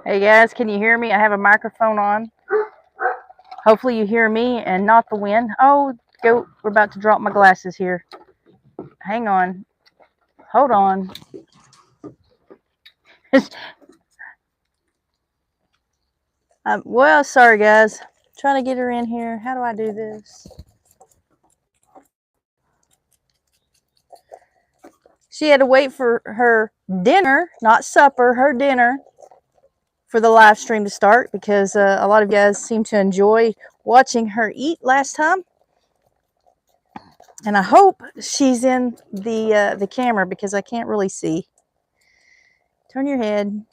Hey guys, can you hear me? I have a microphone on. Hopefully you hear me and not the wind. Oh, go. We're about to drop my glasses here. Hang on. Hold on. Well, sorry guys. Trying to get her in here. How do I do this? She had to wait for her dinner, not supper, her dinner, for the live stream to start because a lot of you guys seem to enjoy watching her eat last time. And I hope she's in the camera because I can't really see. Turn your head.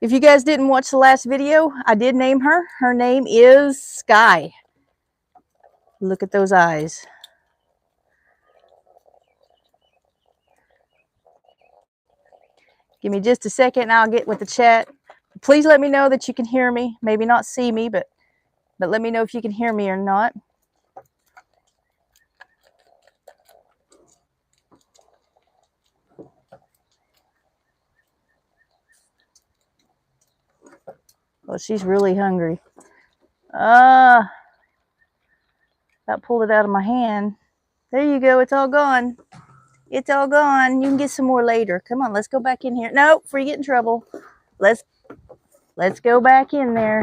If you guys didn't watch the last video, I did name her. Her name is Sky. Look at those eyes. Give me just a second and I'll get with the chat. Please let me know that you can hear me. Maybe not see me, but let me know if you can hear me or not. Well, she's really hungry. That pulled it out of my hand. There you go. It's all gone. It's all gone. You can get some more later. Come on, let's go back in here. No, before you get in trouble. Let's go back in there.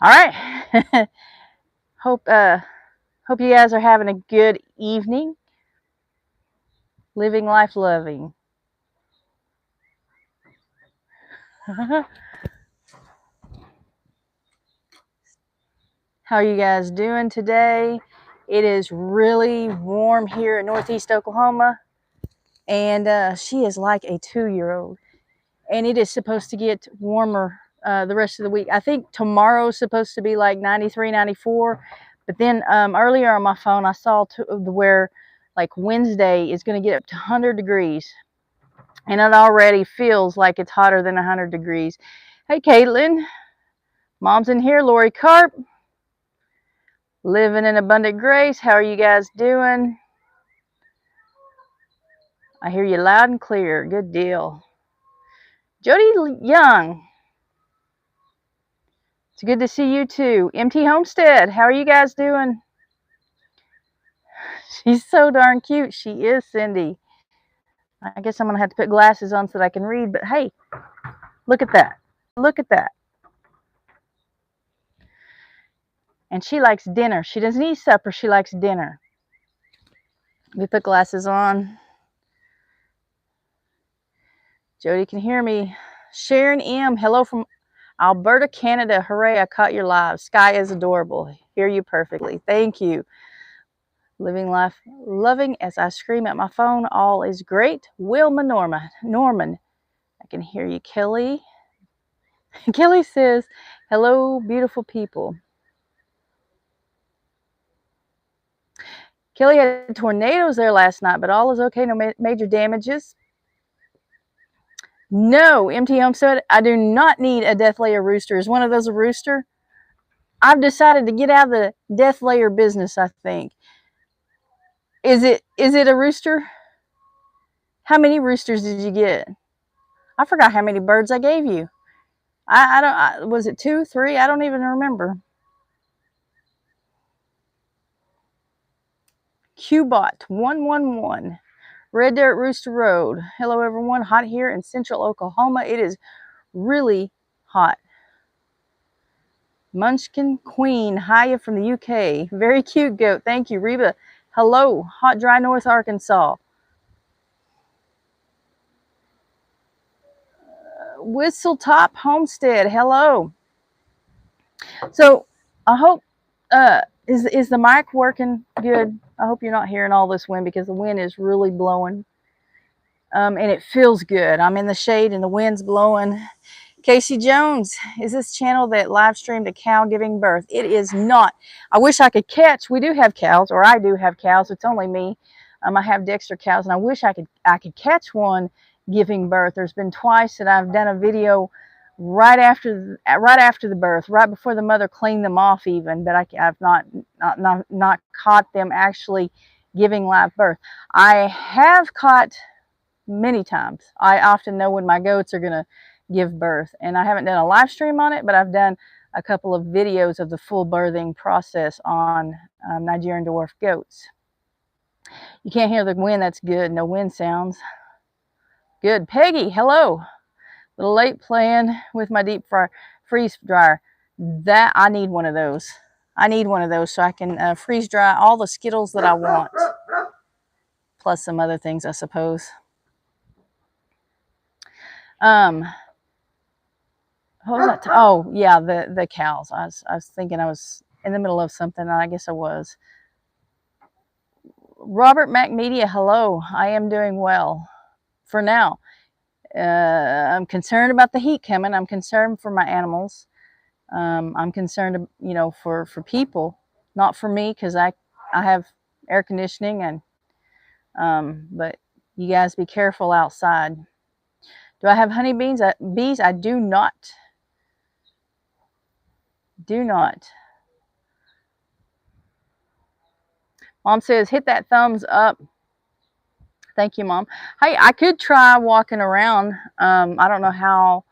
All right. Hope you guys are having a good evening. Living life loving. How are you guys doing today? It is really warm here in Northeast Oklahoma. And she is like a 2-year-old. And it is supposed to get warmer the rest of the week. I think tomorrow's supposed to be like 93, 94. But then earlier on my phone, I saw where like Wednesday is going to get up to 100 degrees. And it already feels like it's hotter than 100 degrees. Hey, Caitlin. Mom's in here. Lorie Carp. Living in abundant grace. How are you guys doing? I hear you loud and clear. Good deal. Jody Young. It's good to see you too. MT Homestead. How are you guys doing? She's so darn cute. She is, Cindy. I guess I'm going to have to put glasses on so that I can read. But hey, look at that. Look at that. And she likes dinner. She doesn't eat supper. She likes dinner. We put glasses on. Jody can hear me. Sharon M. Hello from Alberta, Canada. Hooray, I caught your live. Sky is adorable. Hear you perfectly. Thank you. Living life loving as I scream at my phone. All is great. Wilma Norman. I can hear you, Kelly. Kelly says, hello, beautiful people. Kelly had tornadoes there last night, but all is okay. No major damages. No, MT Homestead, I do not need a death layer rooster. Is one of those a rooster? I've decided to get out of the death layer business, I think. Is it a rooster? How many roosters did you get? I forgot how many birds I gave you. I don't, was it 2, 3? I don't even remember. Qbot 111. Red Dirt Rooster Road. Hello everyone. Hot here in central Oklahoma. It is really hot. Munchkin Queen. Hiya from the UK. Very cute goat. Thank you, Reba. Hello. Hot Dry North Arkansas. Whistletop Homestead. Hello. So I hope is the mic working good? I hope you're not hearing all this wind because the wind is really blowing. And it feels good. I'm in the shade and the wind's blowing. Casey Jones, is this channel that live streamed a cow giving birth? It is not. I wish I could catch. We do have cows, or I do have cows. It's only me. I have Dexter cows, and I wish I could catch one giving birth. There's been twice that I've done a video right after the birth, right before the mother cleaned them off even, but I've not caught them actually giving live birth. I have caught many times. I often know when my goats are going to give birth, and I haven't done a live stream on it, but I've done a couple of videos of the full birthing process on Nigerian dwarf goats. You can't hear the wind. That's good. No wind sounds. Good. Peggy, hello. A little late playing with my deep freeze dryer. That I need one of those. I need one of those so I can freeze dry all the Skittles that I want, plus some other things, I suppose. What was that? Oh yeah, the cows. I was thinking I was in the middle of something, and I guess I was. Robert MacMedia, hello. I am doing well for now. I'm concerned about the heat coming. I'm concerned for my animals. I'm concerned, you know, for people, not for me, because I have air conditioning, and but you guys be careful outside. Do I have honey bees? Bees? I do not. Do not. Mom says hit that thumbs up. Thank you, Mom. Hey, I could try walking around. I don't know how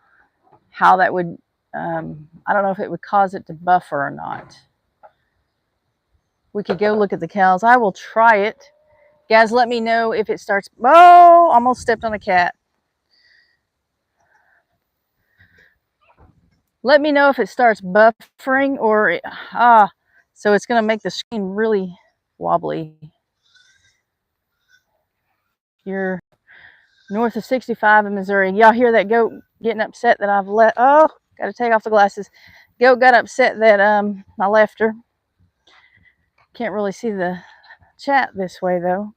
that would. I don't know if it would cause it to buffer or not. We could go look at the cows. I will try it. Guys, let me know if it starts. Oh, almost stepped on a cat. Let me know if it starts buffering or so it's going to make the screen really wobbly. You're north of 65 in Missouri. Y'all hear that goat getting upset that I've let? Oh, got to take off the glasses. Goat got upset that I left her. Can't really see the chat this way though.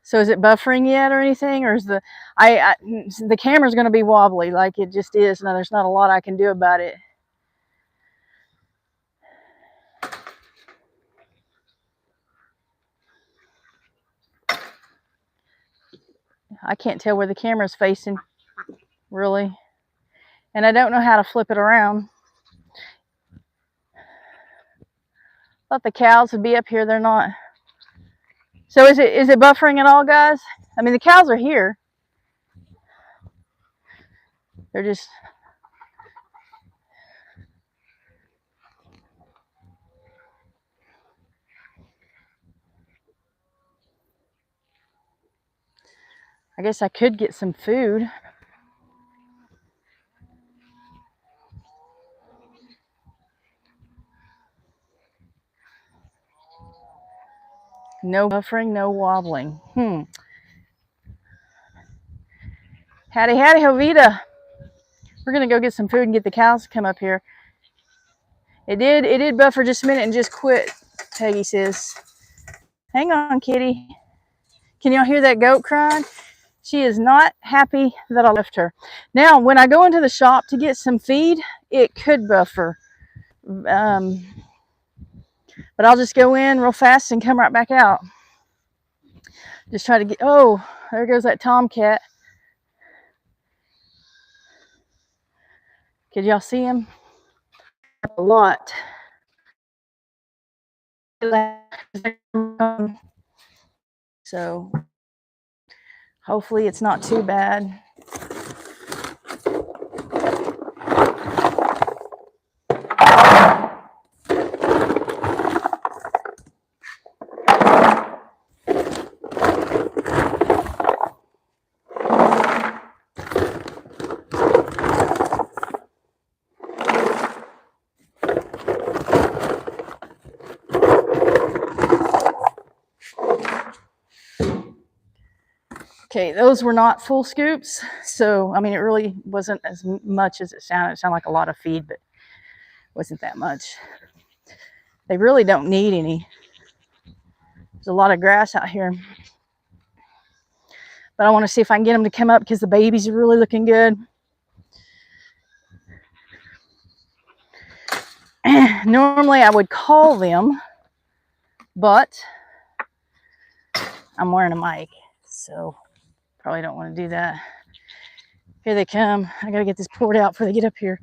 So is it buffering yet or anything, or is the the camera's going to be wobbly like it just is? Now there's not a lot I can do about it. I can't tell where the camera's facing, really. And I don't know how to flip it around. Thought the cows would be up here. They're not. So is it buffering at all, guys? I mean, the cows are here. They're just. I guess I could get some food. No buffering, no wobbling. Howdy, howdy, Jovita. We're gonna go get some food and get the cows to come up here. It did buffer just a minute and just quit, Peggy says. Hang on, kitty. Can y'all hear that goat crying? She is not happy that I left her. Now, when I go into the shop to get some feed, it could buffer. But I'll just go in real fast and come right back out. Just try to get, oh, there goes that tomcat. Could y'all see him? A lot. So hopefully it's not too bad. Okay, those were not full scoops. So, I mean, it really wasn't as much as it sounded. It sounded like a lot of feed, but it wasn't that much. They really don't need any. There's a lot of grass out here. But I want to see if I can get them to come up because the babies are really looking good. Normally I would call them, but I'm wearing a mic, so probably don't want to do that. Here they come. I gotta get this poured out before they get up here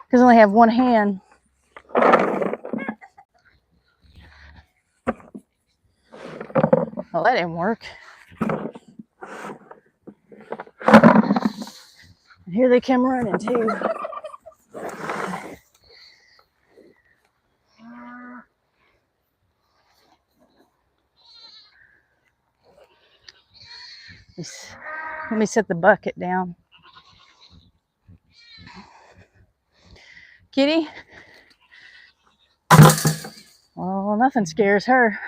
because I only have one hand. Well, that didn't work. And here they come running too. Let me set the bucket down. Kitty? Oh, nothing scares her.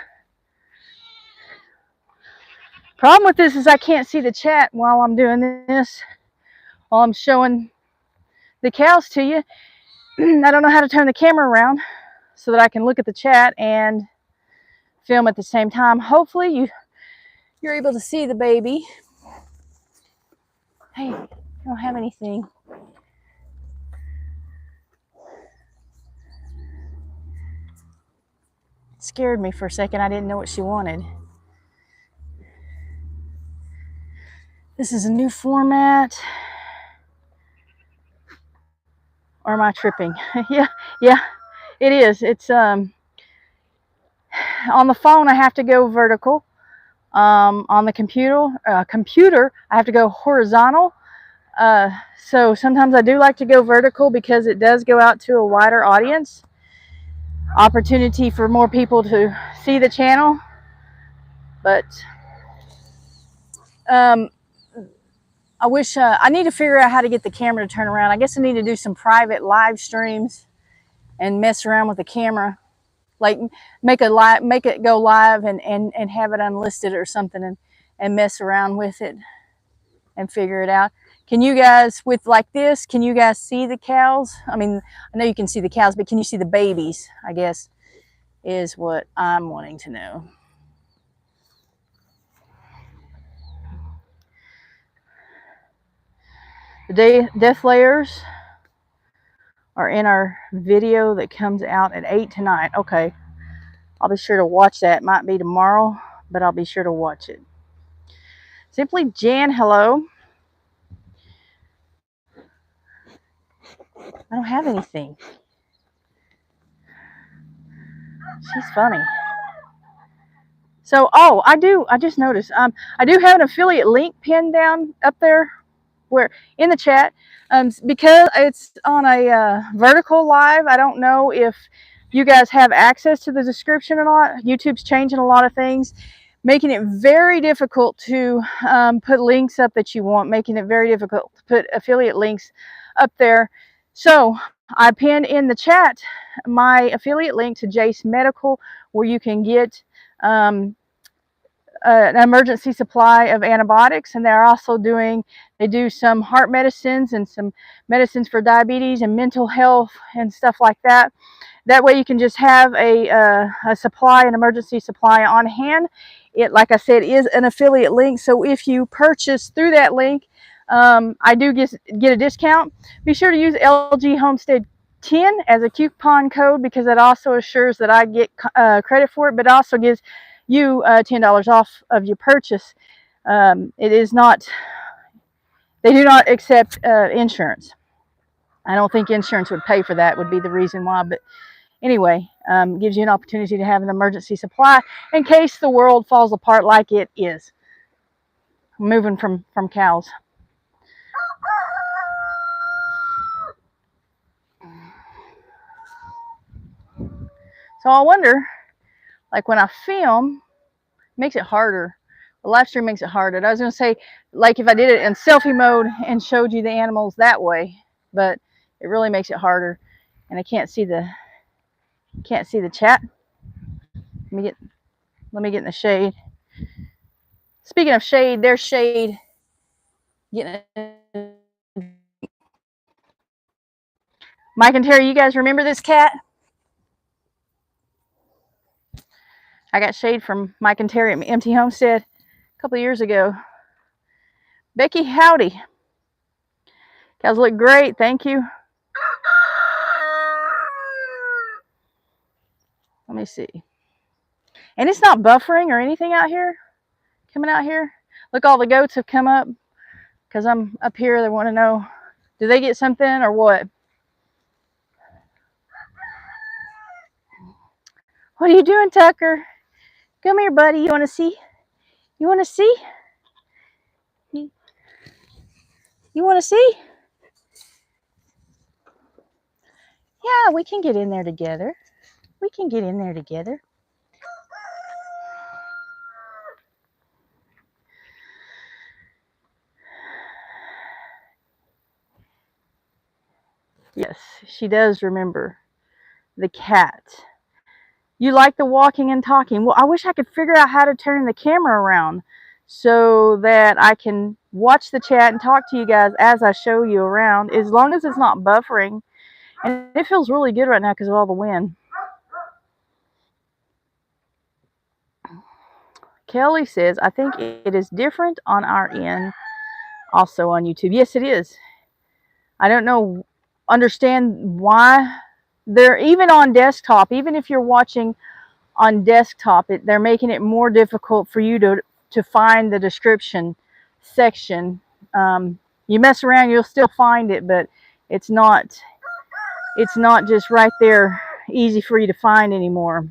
Problem with this is I can't see the chat while I'm doing this, while I'm showing the cows to you. I don't know how to turn the camera around so that I can look at the chat and film at the same time. Hopefully you're able to see the baby. Hey, I don't have anything. It scared me for a second. I didn't know what she wanted. This is a new format. Or am I tripping? yeah, it is. It's on the phone I have to go vertical. On the computer I have to go horizontal. So sometimes I do like to go vertical because it does go out to a wider audience. Opportunity for more people to see the channel. But I wish I need to figure out how to get the camera to turn around. I guess I need to do some private live streams and mess around with the camera, like make it go live and have it unlisted or something, and mess around with it and figure it out. Can you guys, with like this, can you guys see the cows? I mean, I know you can see the cows, but can you see the babies, I guess, is what I'm wanting to know. The death layers are in our video that comes out at 8 tonight. Okay, I'll be sure to watch that. Might be tomorrow, but I'll be sure to watch it. Simply Jan, hello. I don't have anything. She's funny. So, oh, I just noticed. I do have an affiliate link pinned down up there, where in the chat. Because it's on a vertical live. I don't know if you guys have access to the description or not. YouTube's changing a lot of things, making it very difficult to put links up that you want, making it very difficult to put affiliate links up there. So I pinned in the chat my affiliate link to Jace Medical, where you can get an emergency supply of antibiotics, and they're also they do some heart medicines and some medicines for diabetes and mental health and stuff like that. That way you can just have a supply, an emergency supply on hand. It, like I said, is an affiliate link, so if you purchase through that link, I do get a discount. Be sure to use lghomestead 10 as a coupon code, because that also assures that I get credit for it, but it also gives you $10 off of your purchase. It is not, they do not accept insurance. I don't think insurance would pay for that, would be the reason why, but anyway, gives you an opportunity to have an emergency supply in case the world falls apart like it is. I'm moving from cows. So I wonder, like when I film, it makes it harder. The live stream makes it harder. I was going to say, like if I did it in selfie mode and showed you the animals that way, but it really makes it harder. And I can't see the chat. Let me get in the shade. Speaking of shade, there's shade. Mike and Terry, you guys remember this cat? I got shade from Mike and Terry at Empty Homestead a couple of years ago. Becky, howdy. Cows look great, thank you. Let me see. And it's not buffering or anything out here, coming out here. Look, all the goats have come up because I'm up here. They want to know, do they get something or what? What are you doing, Tucker? Come here, buddy. You want to see? You want to see? You want to see? Yeah, we can get in there together. We can get in there together. Yes, she does remember the cat. You like the walking and talking. Well, I wish I could figure out how to turn the camera around so that I can watch the chat and talk to you guys as I show you around, as long as it's not buffering. And it feels really good right now because of all the wind. Kelly says, I think it is different on our end, also on YouTube. Yes, it is. I don't understand why. They're even on desktop, even if you're watching on desktop, they're making it more difficult for you to find the description section. You mess around, you'll still find it, but it's not just right there easy for you to find anymore.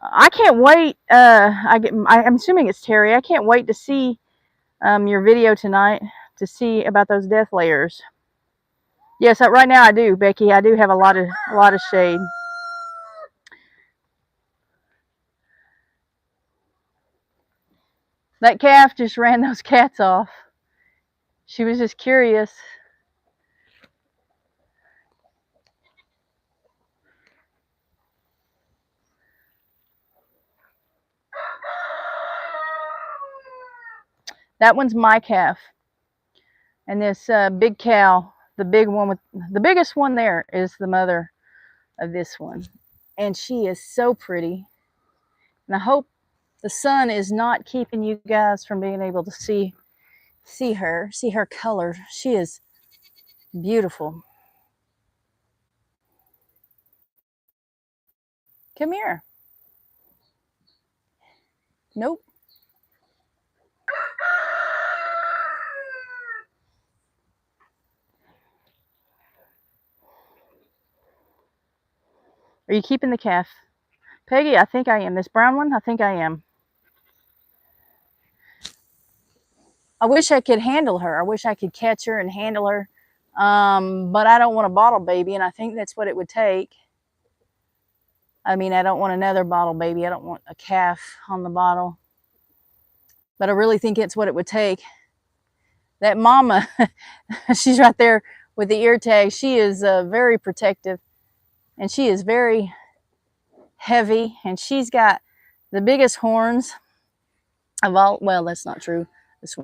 I can't wait. I'm assuming it's Terry. I can't wait to see your video tonight to see about those death layers. Yes, right now I do, Becky. I do have a lot of shade. That calf just ran those cats off. She was just curious. That one's my calf. And this big cow, the big one with the biggest one there, is the mother of this one. And she is so pretty. And I hope the sun is not keeping you guys from being able to see her color. She is beautiful. Come here. Nope. Are you keeping the calf? Peggy, I think I am. This brown one, I think I am. I wish I could handle her. I wish I could catch her and handle her. But I don't want a bottle baby, and I think that's what it would take. I mean, I don't want another bottle baby. I don't want a calf on the bottle. But I really think it's what it would take. That mama, she's right there with the ear tag. She is very protective, and she is very heavy, and she's got the biggest horns of all. Well, that's not true. This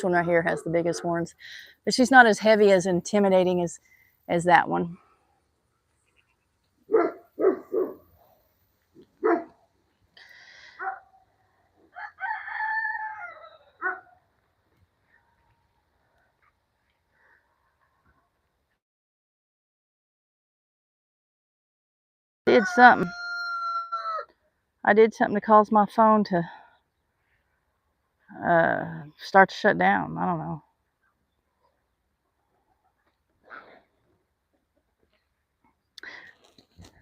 one right here has the biggest horns, but she's not as heavy, as intimidating as that one. I did something to cause my phone to start to shut down. I don't know.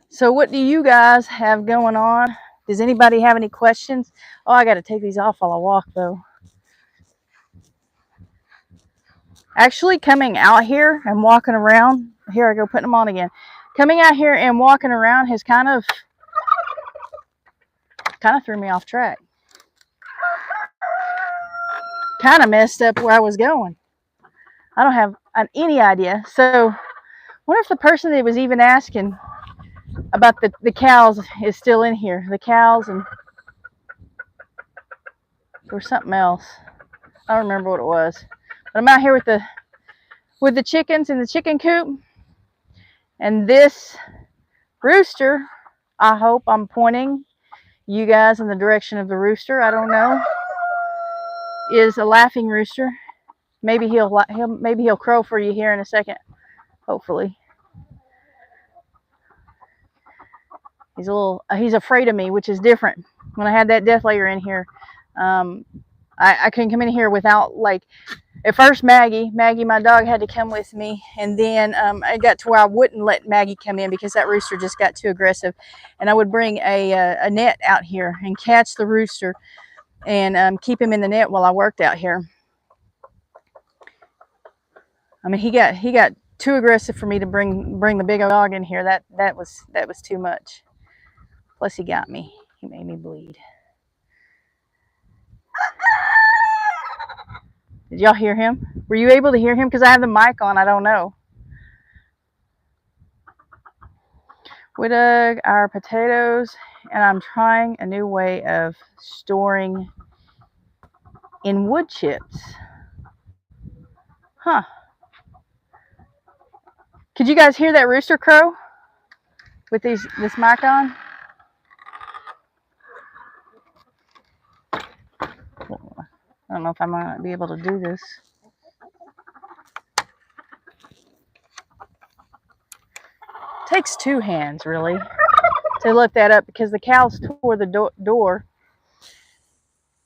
So what do you guys have going on? Does anybody have any questions? Oh, I got to take these off while I walk, though. Actually, coming out here and walking around, here I go putting them on again. Coming out here and walking around has kind of threw me off track. Kind of messed up where I was going. I don't have any idea. So, wonder if the person that was even asking about the cows is still in here. The cows and or something else. I don't remember what it was. But I'm out here with the chickens in the chicken coop. And this rooster, I hope I'm pointing you guys in the direction of the rooster. I don't know. Is a laughing rooster. Maybe he'll crow for you here in a second. Hopefully. He's afraid of me, which is different. When I had that death layer in here, I couldn't come in here without, like, At first, Maggie, my dog, had to come with me, and then I got to where I wouldn't let Maggie come in because that rooster just got too aggressive, and I would bring a net out here and catch the rooster and keep him in the net while I worked out here. I mean, he got too aggressive for me to bring the big dog in here. That was too much. Plus, he got me. He made me bleed. Did y'all hear him? Were you able to hear him? Because I have the mic on. I don't know. We dug our potatoes, and I'm trying a new way of storing in wood chips. Huh. Could you guys hear that rooster crow with this mic on? I don't know if I might be able to do this. Takes two hands, really, to lift that up because the cows tore the door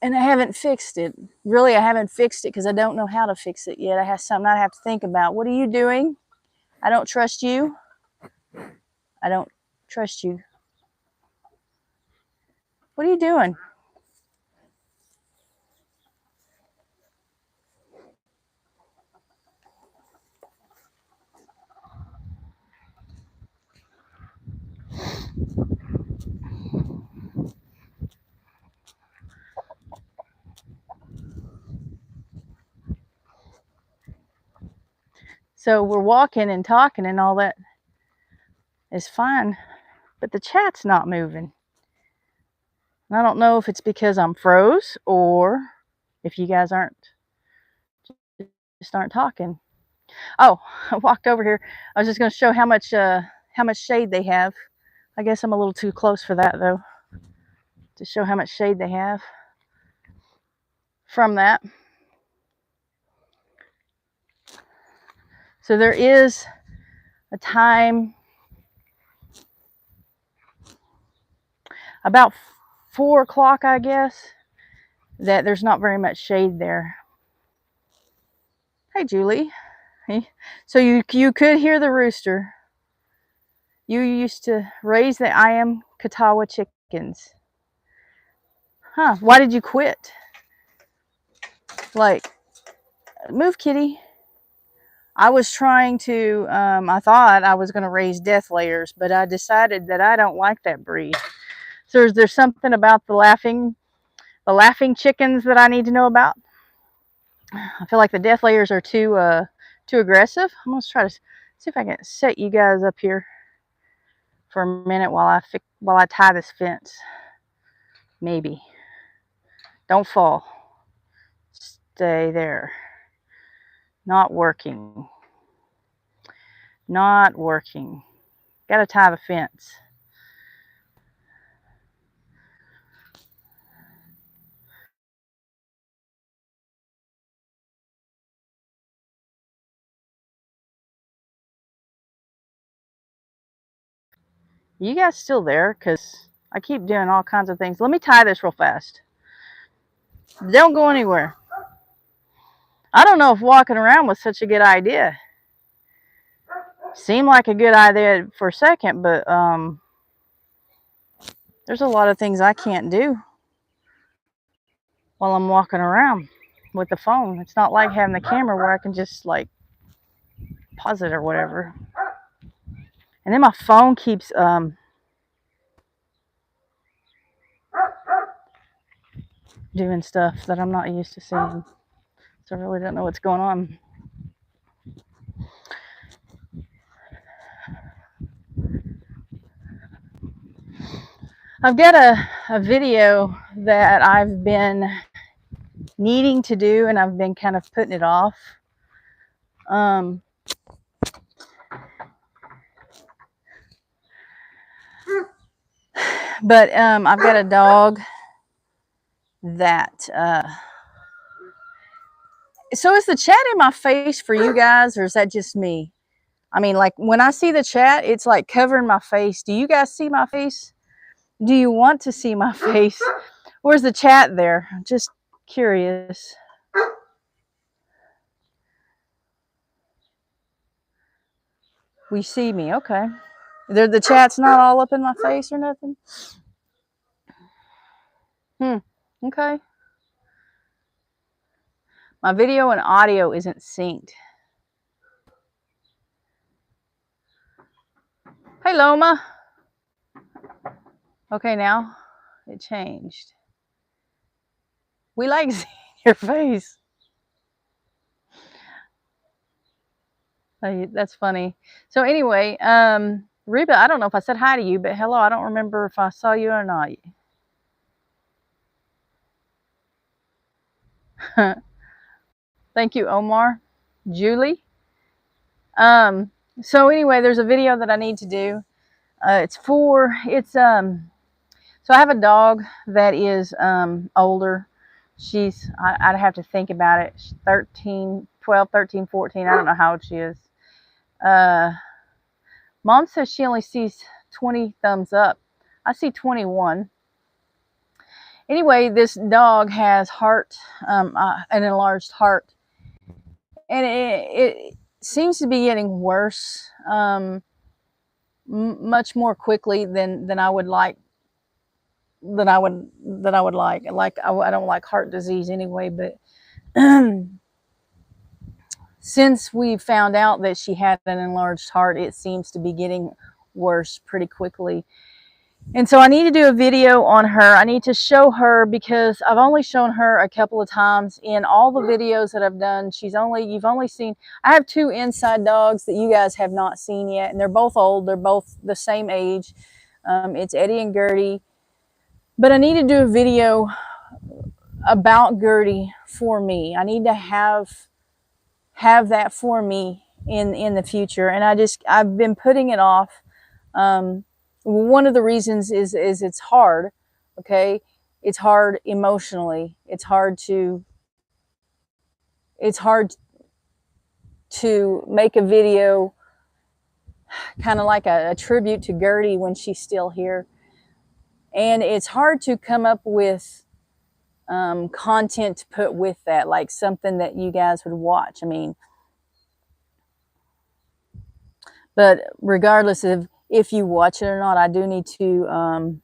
and I haven't fixed it. Really, I haven't fixed it because I don't know how to fix it yet. I have something I have to think about. What are you doing? I don't trust you. I don't trust you. What are you doing? So we're walking and talking and all that is fine, but the chat's not moving. And I don't know if it's because I'm froze or if you guys just aren't talking. Oh, I walked over here. I was just going to show how much shade they have. I guess I'm a little too close for that though, to show how much shade they have from that. So there is a time about 4 o'clock, I guess, that there's not very much shade there. Hey, Julie. Hey. So you could hear the rooster. You used to raise the Iam Katawa chickens. Huh, why did you quit? Like, move, kitty. I was trying to, I thought I was going to raise death layers, but I decided that I don't like that breed. So there's something about the laughing chickens that I need to know about. I feel like the death layers are too aggressive. I'm going to try to see if I can set you guys up here for a minute while I tie this fence. Maybe. Don't fall. Stay there. Not working. Not working. Gotta tie the fence. You guys still there? Because I keep doing all kinds of things. Let me tie this real fast. Don't go anywhere. I don't know if walking around was such a good idea. Seemed like a good idea for a second, but there's a lot of things I can't do while I'm walking around with the phone. It's not like having the camera where I can just like pause it or whatever. And then my phone keeps doing stuff that I'm not used to seeing. So I really don't know what's going on. I've got a video that I've been needing to do, and I've been kind of putting it off. But I've got a dog that so is the chat in my face for you guys, or is that just me? I mean, like when I see the chat, it's like covering my face. Do you guys see my face? Do you want to see my face? Where's the chat there? I'm just curious. We see me. Okay. The chat's not all up in my face or nothing. Okay. My video and audio isn't synced. Hey, Loma. Okay, now it changed. We like seeing your face. That's funny. So anyway, Reba, I don't know if I said hi to you, but hello. I don't remember if I saw you or not. Thank you, Omar. Julie. So anyway, there's a video that I need to do. So I have a dog that is older. I'd have to think about it. She's 12, 13, 14. I don't know how old she is. Mom says she only sees 20 thumbs up. I see 21. Anyway, this dog has an enlarged heart. And it seems to be getting worse much more quickly than I would like. I don't like heart disease anyway, but since we found out that she had an enlarged heart, it seems to be getting worse pretty quickly. And so I need to do a video on her. I need to show her, because I've only shown her a couple of times in all the videos that I've done. You've only seen, I have 2 inside dogs that you guys have not seen yet, and they're both old. They're both the same age. It's Eddie and Gertie. But I need to do a video about Gertie for me. I need to have that for me in the future. And I've been putting it off. One of the reasons is it's hard. Okay. It's hard emotionally. It's hard to make a video kind of like a tribute to Gertie when she's still here. And it's hard to come up with content to put with that, like something that you guys would watch. I mean, but regardless of if you watch it or not, I do need to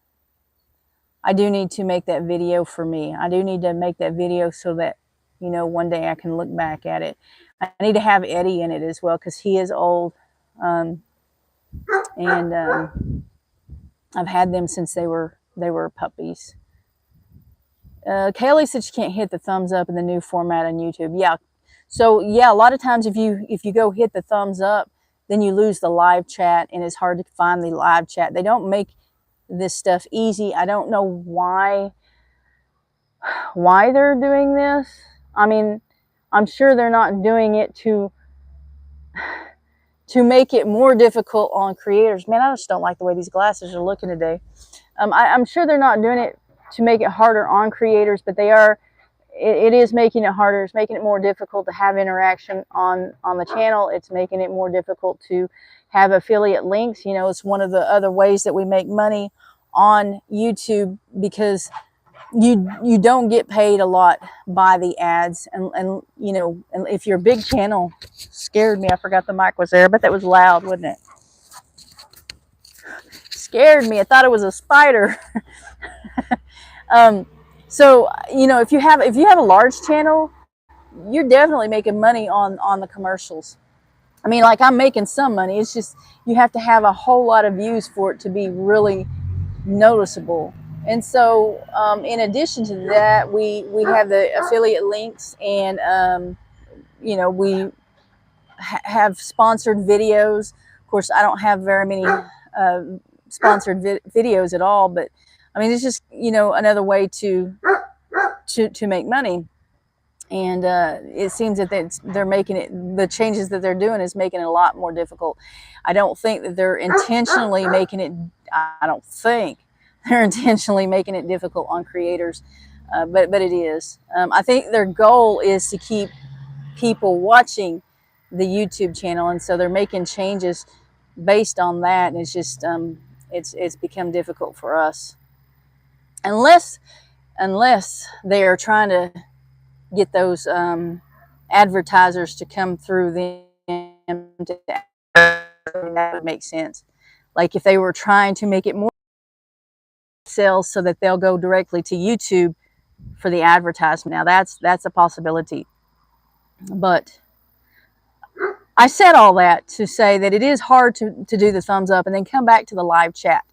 make that video for me. I do need to make that video so that, one day I can look back at it. I need to have Eddie in it as well, because he is old. And I've had them since they were puppies. Kaylee said she can't hit the thumbs up in the new format on YouTube. Yeah. So yeah, a lot of times if you go hit the thumbs up, then you lose the live chat, and it's hard to find the live chat. They don't make this stuff easy. I don't know why they're doing this. I mean, I'm sure they're not doing it to make it more difficult on creators. Man, I just don't like the way these glasses are looking today. I'm sure they're not doing it to make it harder on creators, but they are. It is making it harder. It's making it more difficult to have interaction on the channel. It's making it more difficult to have affiliate links. It's one of the other ways that we make money on YouTube, because you don't get paid a lot by the ads. And if you're a big channel, scared me. I forgot the mic was there, but that was loud, wasn't it? Scared me. I thought it was a spider. So, if you have a large channel, you're definitely making money on the commercials. I mean, like, I'm making some money. It's just, you have to have a whole lot of views for it to be really noticeable. And so, in addition to that, we have the affiliate links, and, we have sponsored videos. Of course, I don't have very many sponsored videos at all, but I mean, it's just, another way to make money. And it seems that they're making it, the changes that they're doing is making it a lot more difficult. I don't think that they're intentionally making it, difficult on creators, but it is. I think their goal is to keep people watching the YouTube channel, and so they're making changes based on that, and it's just, it's become difficult for us. Unless they are trying to get those advertisers to come through them to that would make sense. Like if they were trying to make it more sales so that they'll go directly to YouTube for the advertisement. Now that's a possibility. But I said all that to say that it is hard to do the thumbs up and then come back to the live chat,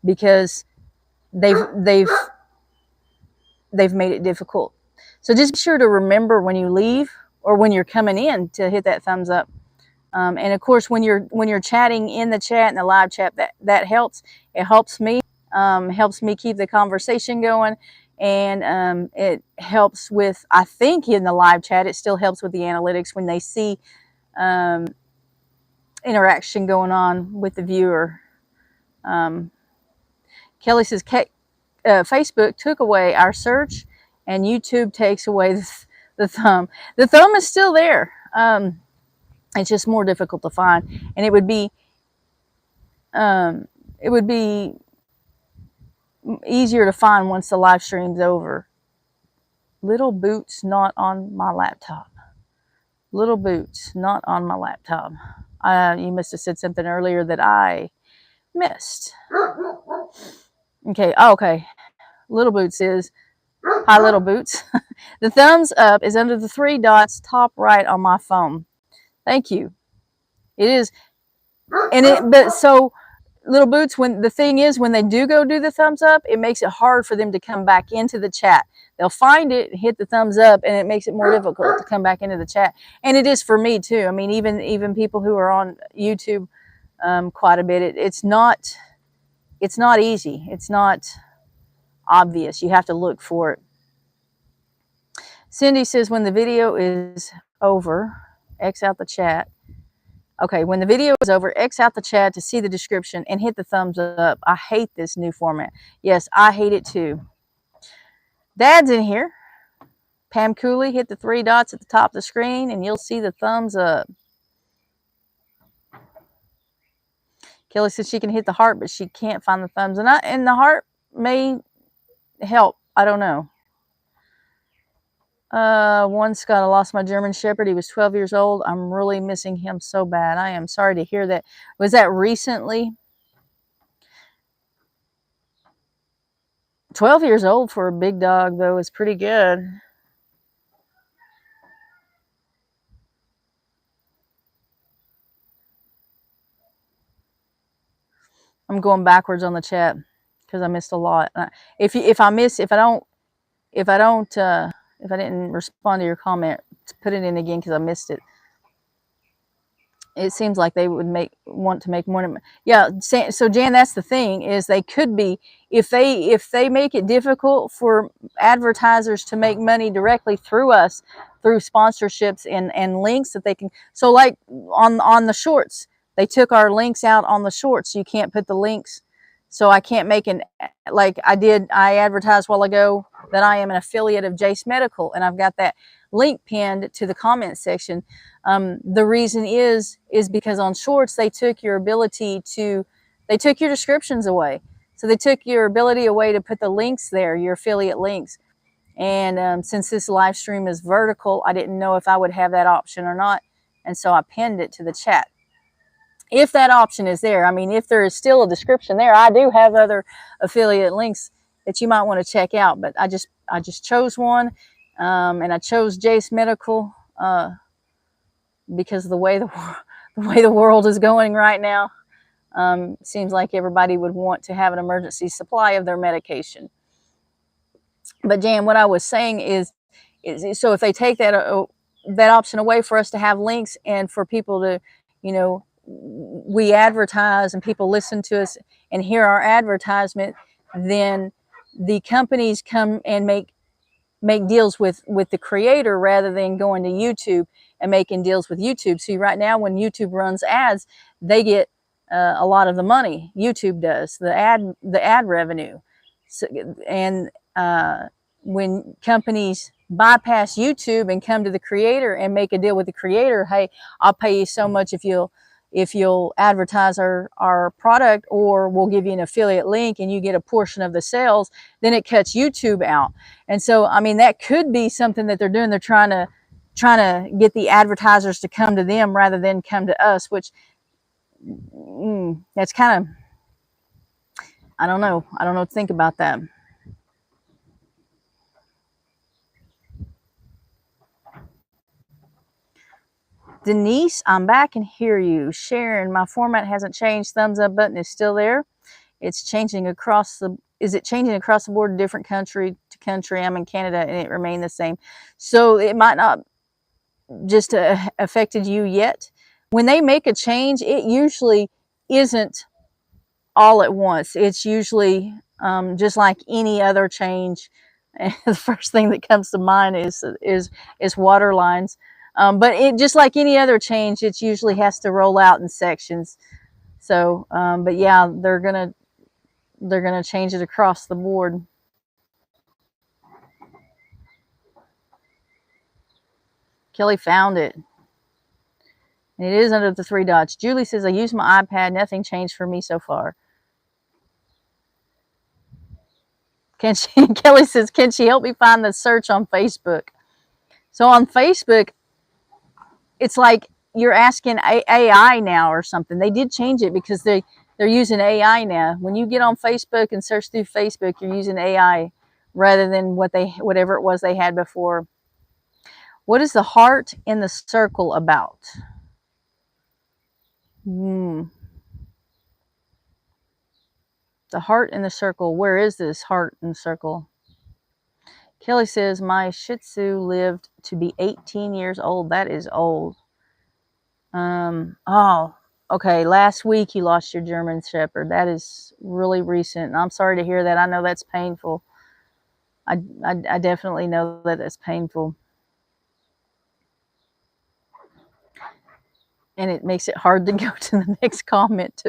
because they've made it difficult. So just be sure to remember when you leave or when you're coming in to hit that thumbs up. And of course, when you're chatting in the chat and the live chat, that helps. It helps me keep the conversation going, and it helps with, I think in the live chat, it still helps with the analytics when they see interaction going on with the viewer. Kelly says Facebook took away our search and YouTube takes away the thumb. The thumb is still there. It's just more difficult to find, and it would be easier to find once the live stream's over. Little boots not on my laptop. Little boots not on my laptop. You must have said something earlier that I missed. Okay. Oh, okay. Little boots is hi, little boots. The thumbs up is under the 3 dots top right on my phone. Thank you. It is, but so little boots, when the thing is, when they do the thumbs up, it makes it hard for them to come back into the chat. They'll find it, hit the thumbs up, and it makes it more difficult to come back into the chat. And it is for me too. I mean, even people who are on YouTube quite a bit, it's not easy. It's not obvious. You have to look for it. Cindy says when the video is over, X out the chat. Okay, when the video is over, X out the chat to see the description and hit the thumbs up. I hate this new format. Yes, I hate it too. Dad's in here. Pam Cooley, hit the 3 dots at the top of the screen and you'll see the thumbs up. Kelly says she can hit the heart, but she can't find the thumbs. And the heart may help. I don't know. One Scott, I lost my German Shepherd. He was 12 years old. I'm really missing him so bad. I am sorry to hear that. Was that recently? 12 years old for a big dog, though, is pretty good. I'm going backwards on the chat because I missed a lot. If I didn't respond to your comment, put it in again because I missed it. It seems like they would want to make more. Yeah, so Jan, that's the thing, is they could be, if they make it difficult for advertisers to make money directly through us, through sponsorships and links that they can. So like on the shorts, they took our links out on the shorts. You can't put the links. So I can't make like I advertised a while ago that I am an affiliate of Jace Medical, and I've got that link pinned to the comment section. The reason is because on shorts, they took your ability they took your descriptions away. So they took your ability away to put the links there, your affiliate links. And since this live stream is vertical, I didn't know if I would have that option or not. And so I pinned it to the chat. If that option is there, I mean, if there is still a description there, I do have other affiliate links that you might want to check out. But I just chose one, and I chose Jace Medical because the way the world is going right now, seems like everybody would want to have an emergency supply of their medication. But Jan, what I was saying is so if they take that option away for us to have links and for people to, we advertise and people listen to us and hear our advertisement, then the companies come and make deals with the creator rather than going to YouTube and making deals with YouTube. See, right now when YouTube runs ads, they get a lot of the money. YouTube does the ad revenue. So, and when companies bypass YouTube and come to the creator and make a deal with the creator, hey, I'll pay you so much if you'll advertise our product, or we'll give you an affiliate link and you get a portion of the sales, then it cuts YouTube out. And so, I mean, that could be something that they're doing. They're trying to get the advertisers to come to them rather than come to us, which that's kind of, I don't know. I don't know what to think about that. Denise, I'm back and hear you. Sharon, my format hasn't changed. Thumbs up button is still there. It's changing across the, is it changing across the board, different country to country? I'm in Canada and it remained the same. So it might not just affected you yet. When they make a change, it usually isn't all at once. It's usually just like any other change. The first thing that comes to mind is water lines. But it, just like any other change, it usually has to roll out in sections. So, but yeah, they're gonna change it across the board. Kelly found it. And it is under the 3 dots. Julie says, I use my iPad. Nothing changed for me so far. Can she, Kelly says, can she help me find the search on Facebook? So on Facebook, it's like you're asking AI now or something. They did change it because they're using AI now. When you get on Facebook and search through Facebook, you're using AI rather than whatever it was they had before. What is the heart in the circle about? The heart in the circle. Where is this heart in the circle? Kelly says, my Shih Tzu lived to be 18 years old. That is old. Oh, okay. Last week you lost your German Shepherd. That is really recent. I'm sorry to hear that. I know that's painful. I definitely know that it's painful. And it makes it hard to go to the next comment,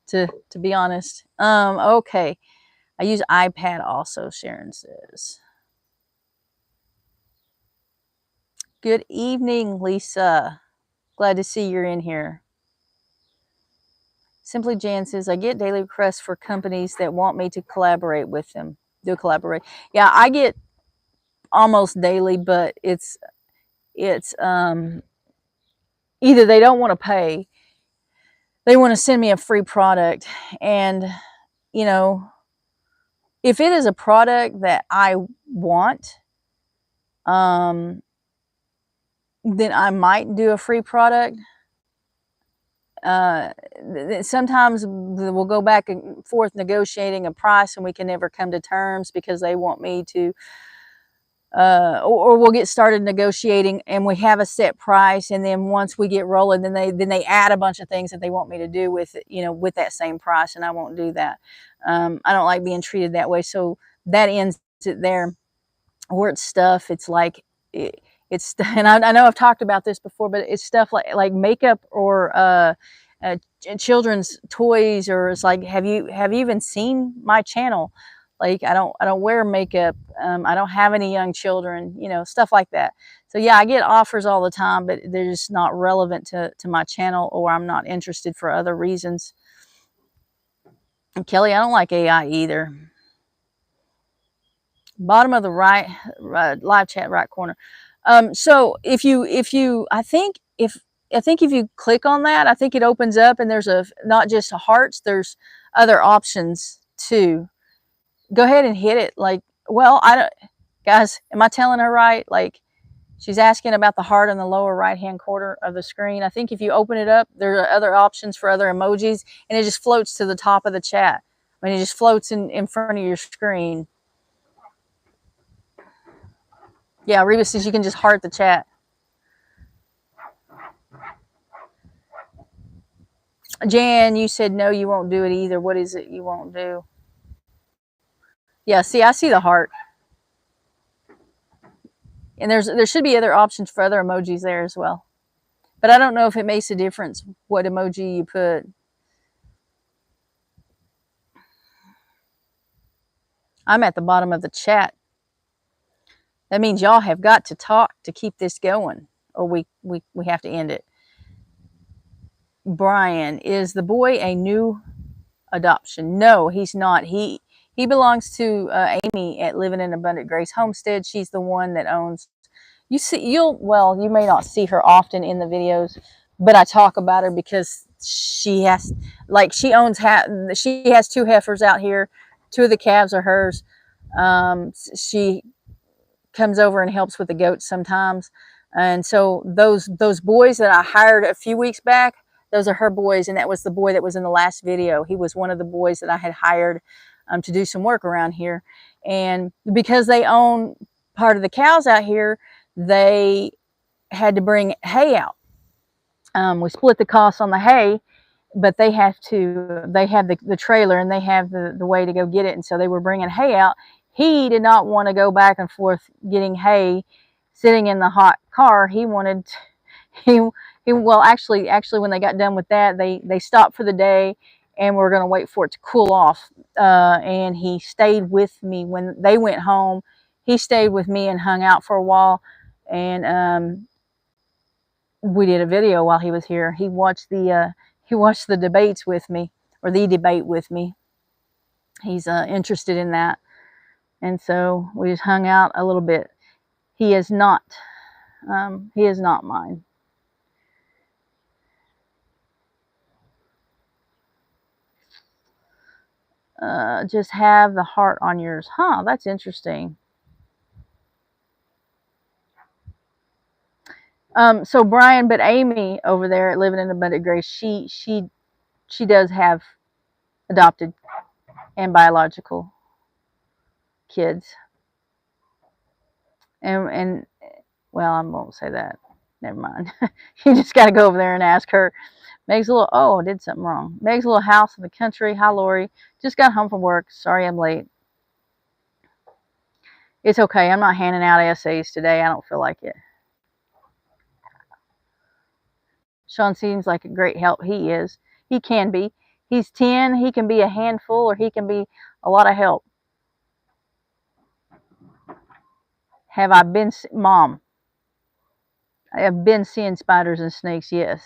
to be honest. Okay. I use iPad also, Sharon says. Good evening, Lisa. Glad to see you're in here. Simply Jan says, I get daily requests for companies that want me to collaborate with them. Do collaborate. Yeah, I get almost daily, but it's either they don't want to pay, they want to send me a free product. And, you know, if it is a product that I want, then I might do a free product. Sometimes we'll go back and forth negotiating a price and we can never come to terms because they want me to, or we'll get started negotiating and we have a set price, and then once we get rolling, then they add a bunch of things that they want me to do with it, with that same price, and I won't do that. I don't like being treated that way, so that ends it there. Where it's stuff, it's like it's, and I know I've talked about this before, but it's stuff like makeup or children's toys, or it's like, have you even seen my channel? Like, I don't wear makeup. I don't have any young children, stuff like that. So yeah, I get offers all the time, but they're just not relevant to my channel, or I'm not interested for other reasons. And Kelly, I don't like AI either. Bottom of the right live chat right corner. So if you I think if you click on that, I think it opens up, and there's not just a hearts, there's other options too. Go ahead and hit it. Like, well, I don't, guys, am I telling her right? Like, she's asking about the heart in the lower right hand corner of the screen. I think if you open it up, there are other options for other emojis, and it just floats to the top of the chat. I mean, it just floats in front of your screen. Yeah, Reba says you can just heart the chat. Jan, you said no, you won't do it either. What is it you won't do? Yeah, see, I see the heart. And there should be other options for other emojis there as well. But I don't know if it makes a difference what emoji you put. I'm at the bottom of the chat. That means y'all have got to talk to keep this going, or we have to end it. Brian, is the boy a new adoption? No, he's not. He belongs to Amy at Living in Abundant Grace Homestead. She's the one that owns. You may not see her often in the videos, but I talk about her because she has, like, she has 2 heifers out here. 2 of the calves are hers. She comes over and helps with the goats sometimes. And so those boys that I hired a few weeks back, those are her boys, and that was the boy that was in the last video. He was one of the boys that I had hired to do some work around here. And because they own part of the cows out here, they had to bring hay out. We split the costs on the hay, but they have the trailer, and they have the way to go get it. And so they were bringing hay out. He did not want to go back and forth getting hay sitting in the hot car. He wanted, well, actually when they got done with that, they stopped for the day and we're going to wait for it to cool off. And he stayed with me when they went home. He stayed with me and hung out for a while. And we did a video while he was here. He watched the debates with me, or the debate with me. He's interested in that. And so we just hung out a little bit. He is not mine. Just have the heart on yours. Huh, that's interesting. So Brian, but Amy over there living in Abundant Grace, she does have adopted and biological kids. And well, I won't say that. Never mind. You just got to go over there and ask her. Meg's a little, oh, I did something wrong. Meg's a little house in the country. Hi, Lorie. Just got home from work. Sorry I'm late. It's okay. I'm not handing out essays today. I don't feel like it. Sean seems like a great help. He is. He can be. He's 10. He can be a handful, or he can be a lot of help. Have I been, Mom? I have been seeing spiders and snakes, yes.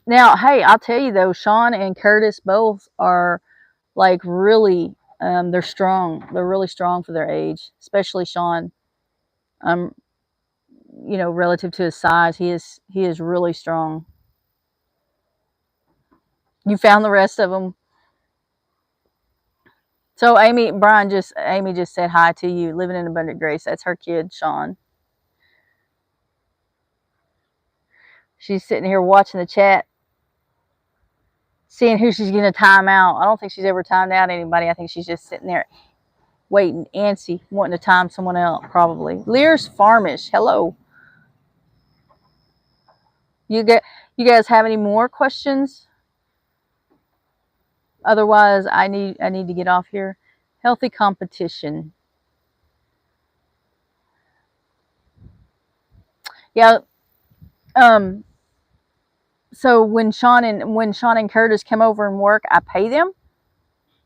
Now, hey, I'll tell you though, Sean and Curtis both are like really, they're strong. They're really strong for their age, especially Sean. You know, relative to his size, he is really strong. You found the rest of them. So Amy just said hi to you, living in Abundant Grace. That's her kid, Sean. She's sitting here watching the chat, seeing who she's going to time out. I don't think she's ever timed out anybody. I think she's just sitting there waiting, antsy, wanting to time someone else, probably. Lear's Farmish, hello. You guys have any more questions? Otherwise, I need to get off here. Healthy competition. Yeah. So when Sean and Curtis come over and work, I pay them.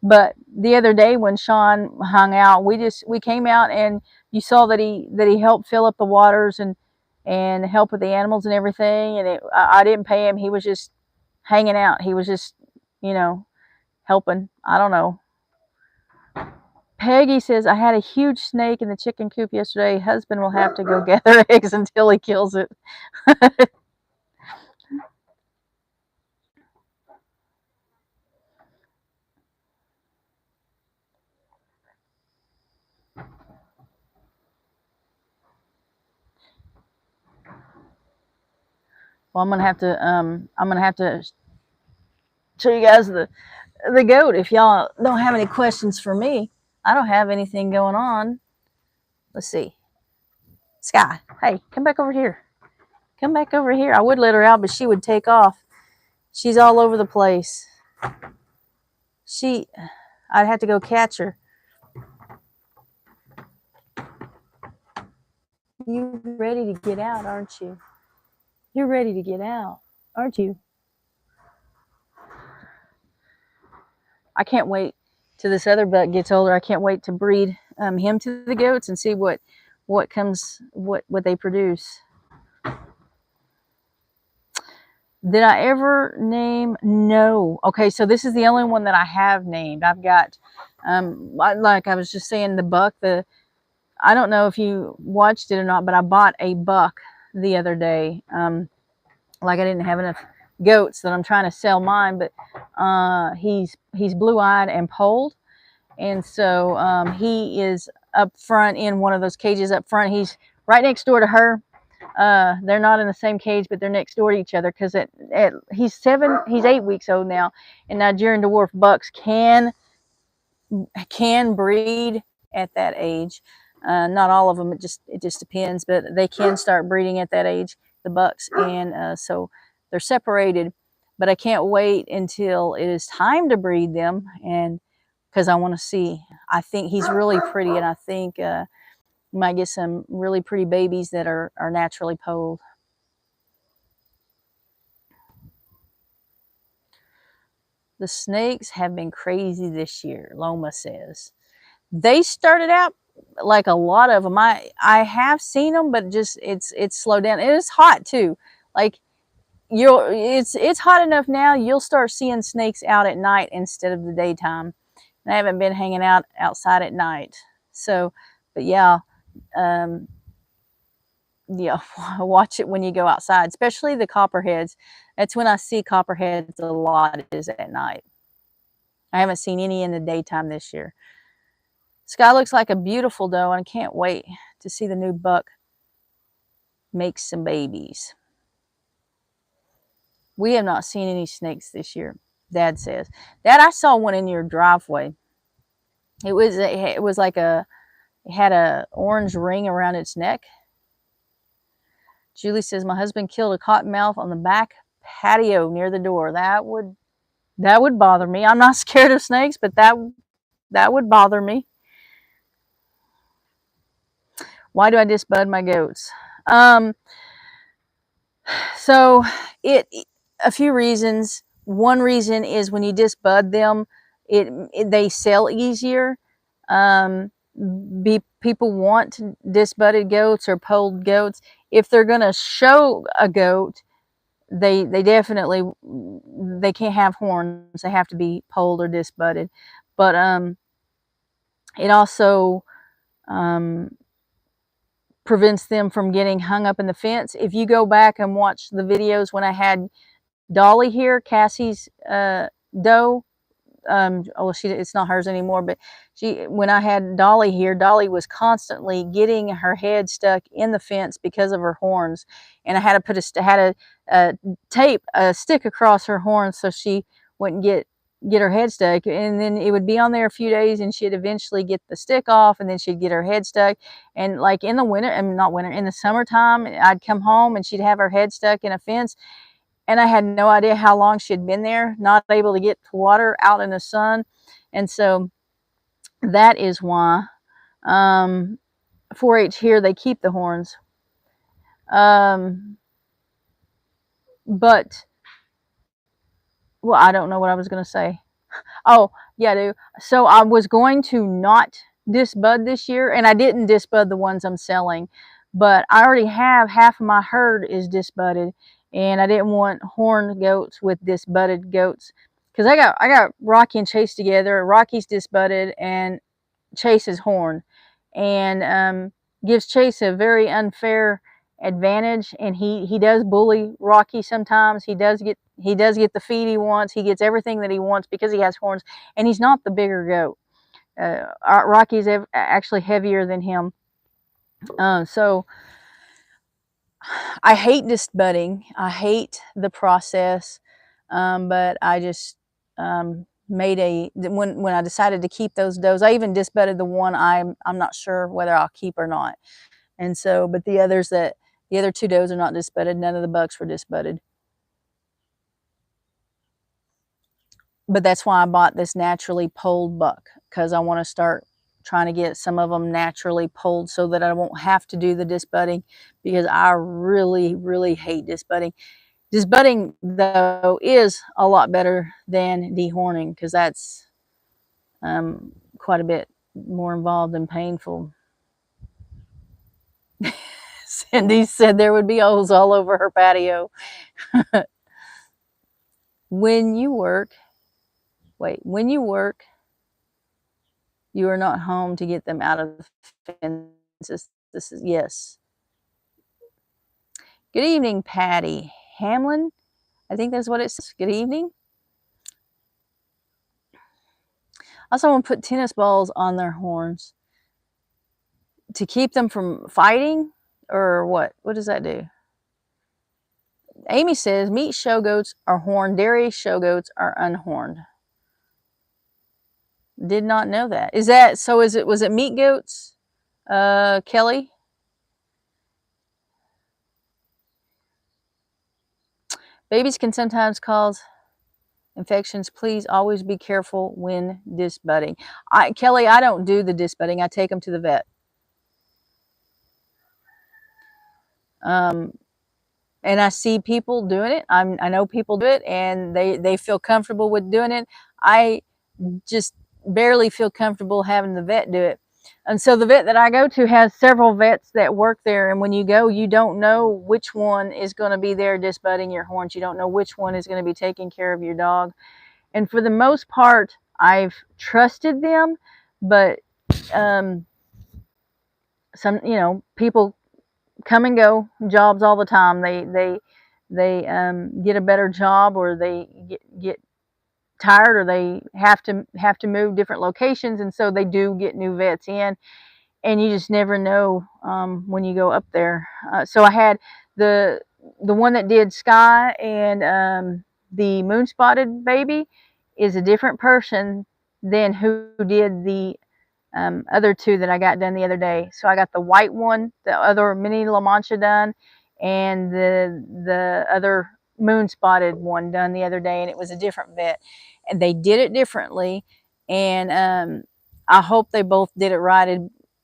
But the other day when Sean hung out, we came out and you saw that he helped fill up the waters and help with the animals and everything. And I didn't pay him. He was just hanging out. He was just, you know, helping. I don't know. Peggy says, I had a huge snake in the chicken coop yesterday. Husband will have to go gather eggs until he kills it. Well, I'm gonna have to show you guys the goat if y'all don't have any questions for me. I don't have anything going on. Let's see. Sky, hey, come back over here. Come back over here. I would let her out, but she would take off. She's all over the place. I'd have to go catch her. You're ready to get out, aren't you? You're ready to get out, aren't you? I can't wait till this other buck gets older. I can't wait to breed him to the goats and see what they produce. Did I ever name? No. Okay, so this is the only one that I have named. I've got, like I was just saying, the buck. I don't know if you watched it or not, but I bought a buck the other day. Like I didn't have enough goats that I'm trying to sell mine, but he's blue-eyed and polled, and so he is up front in one of those cages up front. He's right next door to her. They're not in the same cage, but they're next door to each other because he's 8 weeks old now, and Nigerian dwarf bucks can breed at that age. Not all of them. It just depends, but they can start breeding at that age, the bucks, and so they're separated. But I can't wait until it is time to breed them, and because I want to see. I think he's really pretty, and I think you might get some really pretty babies that are naturally polled. The snakes have been crazy this year, Loma says. They started out like a lot of them. I have seen them, but just it's slowed down. It is hot too. Like it's hot enough now. You'll start seeing snakes out at night instead of the daytime. And I haven't been hanging out outside at night. So, but yeah, yeah, watch it when you go outside, especially the copperheads. That's when I see copperheads a lot, is at night. I haven't seen any in the daytime this year. Sky looks like a beautiful doe, and I can't wait to see the new buck make some babies. We have not seen any snakes this year, Dad says. Dad, I saw one in your driveway. It was like it had a orange ring around its neck. Julie says, my husband killed a cottonmouth on the back patio near the door. That would bother me. I'm not scared of snakes, but that would bother me. Why do I disbud my goats? So a few reasons. One reason is when you disbud them, they sell easier. People want disbudded goats or polled goats. If they're going to show a goat, they definitely, they can't have horns. They have to be polled or disbudded. But it also prevents them from getting hung up in the fence. If you go back and watch the videos when I had Dolly here, Cassie's doe, it's not hers anymore, but when I had Dolly here, Dolly was constantly getting her head stuck in the fence because of her horns, and I had to put tape a stick across her horns so she wouldn't get her head stuck, and then it would be on there a few days, and she'd eventually get the stick off, and then she'd get her head stuck. And like in the winter, I mean, not winter, in the summertime, I'd come home and she'd have her head stuck in a fence, and I had no idea how long she had been there, not able to get to water out in the sun. And so that is why 4-H here, they keep the horns. But, well, I don't know what I was going to say. Oh, yeah, dude. So I was going to not disbud this year, and I didn't disbud the ones I'm selling, but I already have half of my herd is disbudded, and I didn't want horned goats with disbudded goats, because I got Rocky and Chase together. Rocky's disbudded and Chase is horned, and gives Chase a very unfair advantage, and he does bully Rocky sometimes. He does get the feed he wants. He gets everything that he wants because he has horns, and he's not the bigger goat. Rocky's actually heavier than him. So I hate disbudding. I hate the process, but I just made when I decided to keep those does. I even disbudded the one I'm not sure whether I'll keep or not. And so, but the other 2 does are not disbudded. None of the bucks were disbudded. But that's why I bought this naturally polled buck, because I want to start trying to get some of them naturally polled so that I won't have to do the disbudding, because I really, really hate disbudding. Disbudding, though, is a lot better than dehorning, because that's quite a bit more involved and painful. Cindy said there would be holes all over her patio. When you work, you are not home to get them out of the fences. This is, yes. Good evening, Patty Hamlin. I think that's what it says. Good evening. Also, want to put tennis balls on their horns to keep them from fighting, or what? What does that do? Amy says meat show goats are horned, dairy show goats are unhorned. Did not know that. Is that so? Was it meat goats, Kelly? Babies can sometimes cause infections. Please always be careful when disbudding. Kelly, I don't do the disbudding. I take them to the vet. And I see people doing it. I know people do it, and they feel comfortable with doing it. I just barely feel comfortable having the vet do it. And so the vet that I go to has several vets that work there, and when you go, you don't know which one is going to be there disbudding your horns. You don't know which one is going to be taking care of your dog. And for the most part, I've trusted them, but some, people come and go jobs all the time. They get a better job, or they get tired, or they have to move different locations, and so they do get new vets in, and you just never know when you go up there. So I had the one that did Sky and the moon spotted baby is a different person than who did the other two that I got done the other day. So I got the white one, the other mini La Mancha done, and the other moon spotted one done the other day, and it was a different vet, and they did it differently, and I hope they both did it right.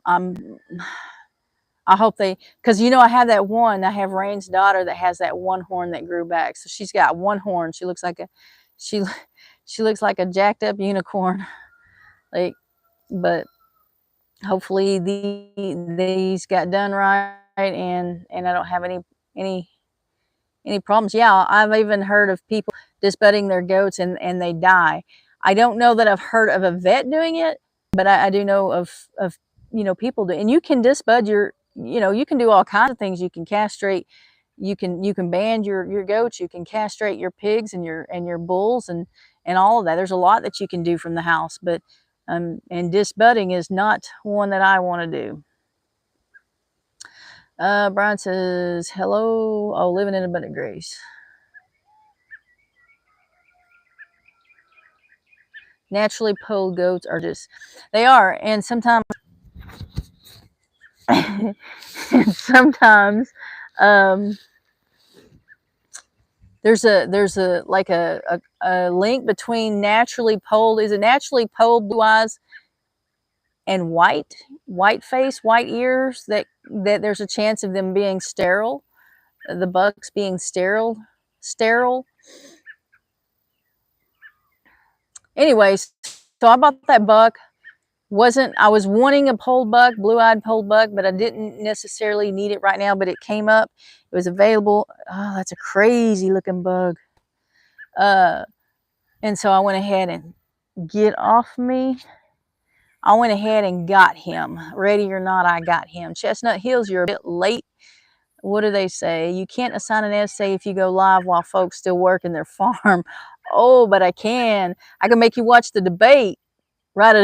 I hope they, because I have that one. I have Rain's daughter that has that one horn that grew back, so she's got one horn. She looks like she she looks like a jacked up unicorn, like, but hopefully these got done right, and I don't have any problems. Yeah, I've even heard of people disbudding their goats and they die. I don't know that I've heard of a vet doing it, but I do know of people do. And you can disbud you can do all kinds of things. You can castrate, you can band your goats, you can castrate your pigs and your bulls and all of that. There's a lot that you can do from the house, but and disbudding is not one that I want to do. Brian says, hello. Oh, living in abundant grace. Naturally pulled goats are they are. And sometimes, sometimes, there's a like a link between naturally polled, is it naturally polled blue eyes and white face, white ears, that there's a chance of them being sterile, the bucks being sterile. Anyways, so I bought that buck. I was wanting a polled buck, blue-eyed polled buck, but I didn't necessarily need it right now, but it came up. It was available. Oh, that's a crazy looking bug. And so I went ahead and get off me. I went ahead and got him. Ready or not, I got him. Chestnut Hills, you're a bit late. What do they say? You can't assign an essay if you go live while folks still work in their farm. Oh, but I can. I can make you watch the debate. Write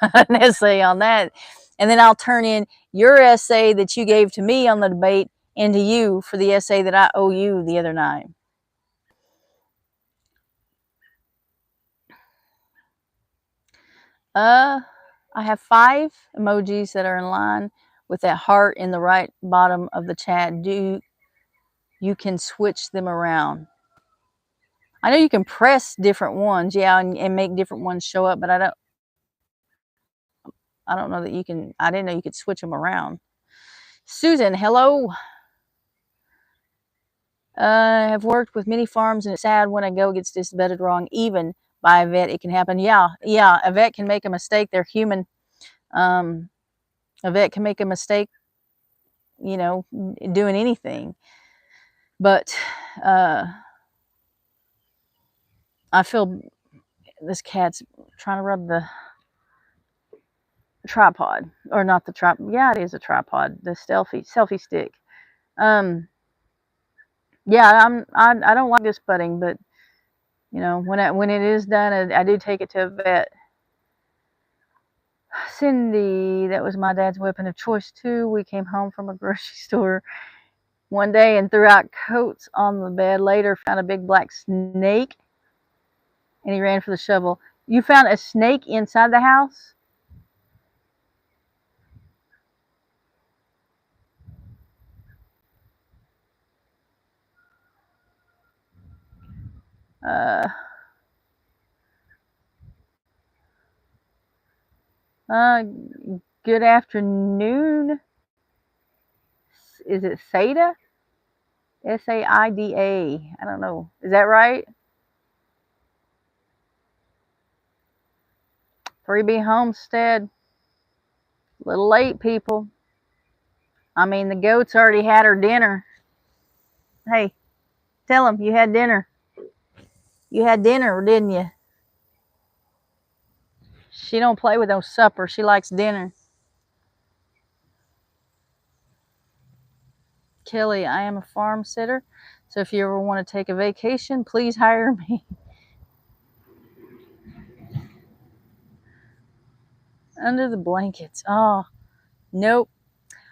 an essay on that. And then I'll turn in your essay that you gave to me on the debate into you for the essay that I owe you the other night. I have 5 emojis that are in line with that heart in the right bottom of the chat. You can switch them around. I know you can press different ones, yeah, and make different ones show up, but I don't know that you can. I didn't know you could switch them around. Susan, hello. I have worked with many farms, and it's sad when a goat gets disbedded wrong, even by a vet. It can happen. Yeah, a vet can make a mistake. They're human. A vet can make a mistake, doing anything. But I feel this cat's trying to rub the tripod, or not the tripod. Yeah, it is a tripod. The selfie stick. Yeah, I don't like this putting, but you know, when it is done, I do take it to a vet. Cindy, that was my dad's weapon of choice too. We came home from a grocery store one day and threw out coats on the bed. Later, found a big black snake, and he ran for the shovel. You found a snake inside the house? Uh, uh, good afternoon. Is it Sada? Saida. I don't know. Is that right? 3B Homestead. A little late, people. I mean, the goat's already had her dinner. Hey, tell them you had dinner. You had dinner, didn't you? She don't play with no supper. She likes dinner. Kelly, I am a farm sitter, so if you ever want to take a vacation, please hire me. Under the blankets. Oh, nope.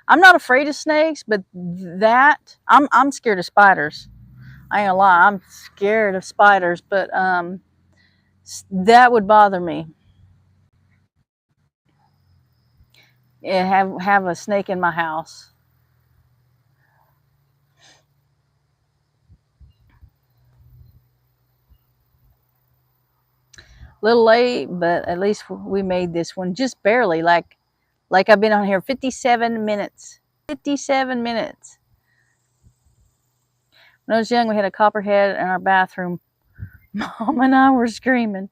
I'm not afraid of snakes, but that I'm scared of spiders. I ain't gonna lie, I'm scared of spiders, but that would bother me. Yeah, have a snake in my house. Little late, but at least we made this one just barely. Like I've been on here 57 minutes. 57 minutes. When I was young, we had a copperhead in our bathroom. Mom and I were screaming,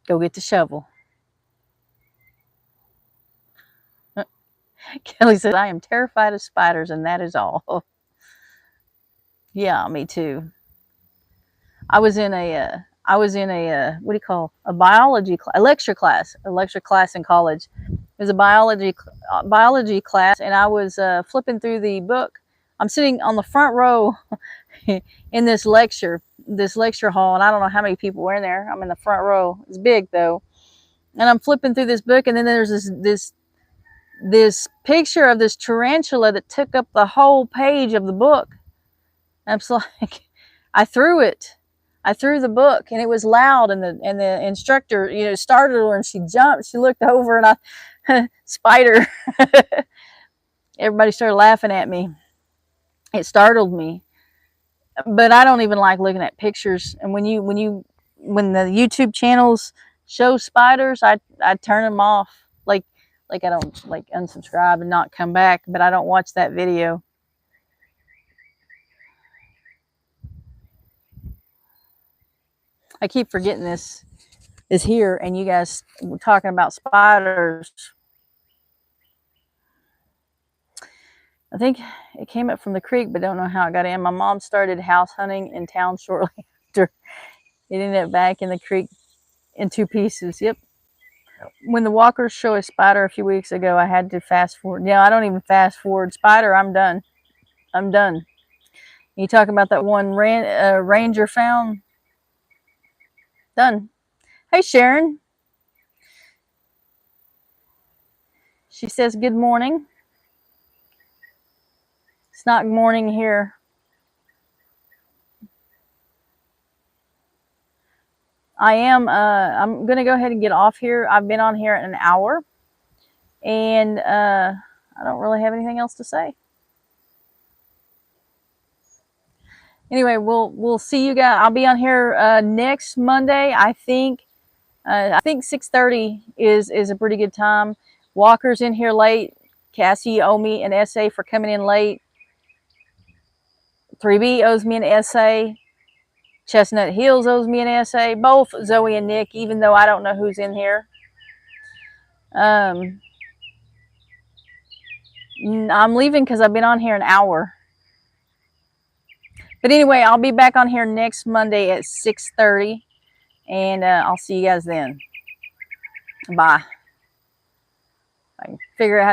"Go get the shovel." Kelly said, "I am terrified of spiders, and that is all." Yeah, me too. I was in a what do you call a biology class, a lecture class in college. It was a biology class, and I was flipping through the book. I'm sitting on the front row in this lecture hall, and I don't know how many people were in there. I'm in the front row. It's big though, and I'm flipping through this book, and then there's this picture of this tarantula that took up the whole page of the book. I'm just like, I threw it. I threw the book, and it was loud, and the instructor, you know, startled her, and she jumped. She looked over, and I spider. Everybody started laughing at me. It startled me, but I don't even like looking at pictures. And when the YouTube channels show spiders, I turn them off. Like I don't like unsubscribe and not come back, but I don't watch that video. I keep forgetting this is here, and you guys were talking about spiders. I think it came up from the creek, but don't know how it got in. My mom started house hunting in town shortly after. It ended up back in the creek in 2 pieces. Yep. When the walkers show a spider a few weeks ago, I had to fast forward. Yeah, I don't even fast forward. Spider, I'm done. I'm done. You talking about that one ranger found? Done. Hey, Sharon. She says good morning. It's not morning here. I'm going to go ahead and get off here. I've been on here an hour, and I don't really have anything else to say. Anyway, we'll see you guys. I'll be on here next Monday. I think 6:30 is a pretty good time. Walker's in here late. Cassie owe me an essay for coming in late. 3B owes me an essay. Chestnut Hills owes me an essay. Both Zoe and Nick, even though I don't know who's in here. I'm leaving because I've been on here an hour. But anyway, I'll be back on here next Monday at 6:30, and I'll see you guys then. Bye. I can figure out how